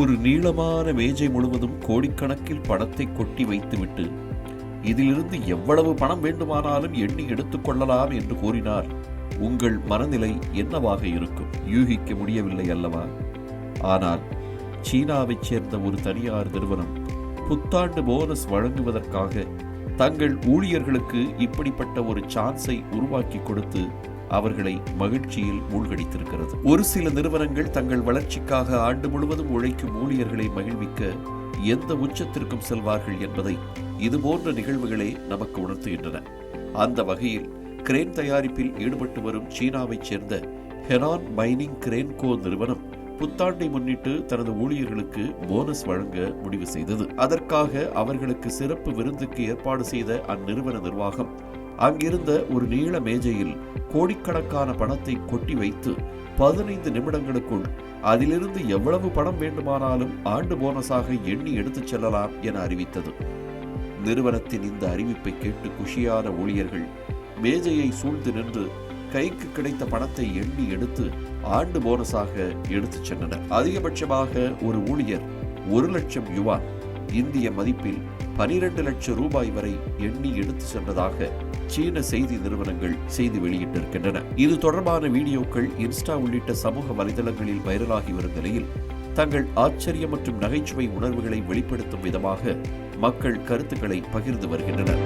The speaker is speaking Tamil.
ஒரு நீளமான மேஜை முழுவதும் கோடிக்கணக்கில் பணத்தை கொட்டி வைத்துவிட்டு இதிலிருந்து எவ்வளவு பணம் வேண்டுமானாலும் எண்ணி எடுத்துக் கொள்ளலாம் என்று கூறினார். உங்கள் மனநிலை என்னவாக இருக்கும்? யூகிக்க முடியவில்லை அல்லவா? ஆனால் சீனாவைச் சேர்ந்த ஒரு தனியார் நிறுவனம் புத்தாண்டு போனஸ் வழங்குவதற்காக தங்கள் ஊழியர்களுக்கு இப்படிப்பட்ட ஒரு சான்ஸை உருவாக்கி கொடுத்து அவர்களை மகிழ்ச்சியில் மூழ்கடித்திருக்கிறது. ஒரு சில நிறுவனங்கள் தங்கள் வளர்ச்சிக்காக ஆண்டு முழுவதும் உழைக்கும் ஊழியர்களை மகிழ்விக்க எந்த உச்சத்திற்கும் செல்வார்கள் என்பதை இதுபோன்ற நிகழ்வுகளே நமக்கு உணர்த்துகின்றன. அந்த வகையில் கிரேன் தயாரிப்பில் ஈடுபட்டு வரும் சீனாவைச் சேர்ந்த ஹெனான் மைனிங் கிரேன் கோ நிறுவனம் புத்தாண்டை முன்னிட்டு தனது ஊழியர்களுக்கு போனஸ் வழங்க முடிவு செய்தது. அதற்காக அவர்களுக்கு சிறப்பு விருந்துக்கு ஏற்பாடு செய்த அந்நிறுவன நிர்வாகம் அங்கிருந்த ஒரு நீள மேஜையில் கோடிக்கணக்கான பணத்தை கொட்டி வைத்து 15 நிமிடங்களுக்குள் அதிலிருந்து எவ்வளவு பணம் வேண்டுமானாலும் ஆண்டு போனஸாக எண்ணி எடுத்துச் செல்லலாம் என அறிவித்தது. நிறுவனத்தின் இந்த அறிவிப்பை கேட்டு குஷியான ஊழியர்கள் மேஜையை சூழ்ந்து நின்று கைக்கு கிடைத்த பணத்தை எண்ணி எடுத்து ஆண்டு போனஸாக எடுத்துச் சென்றனர். அதிகபட்சமாக ஒரு ஊழியர் 1,00,000 யுவான், இந்திய மதிப்பில் 12 லட்சம் ரூபாய் வரை எண்ணி எடுத்து சென்றதாக சீன செய்தி நிறுவனங்கள் செய்தி வெளியிட்டிருக்கின்றன. இது தொடர்பான வீடியோக்கள் இன்ஸ்டா உள்ளிட்ட சமூக வலைதளங்களில் வைரலாகி வரும் நிலையில் தங்கள் ஆச்சரியம் மற்றும் நகைச்சுவை உணர்வுகளை வெளிப்படுத்தும் விதமாக மக்கள் கருத்துக்களை பகிர்ந்து வருகின்றனர்.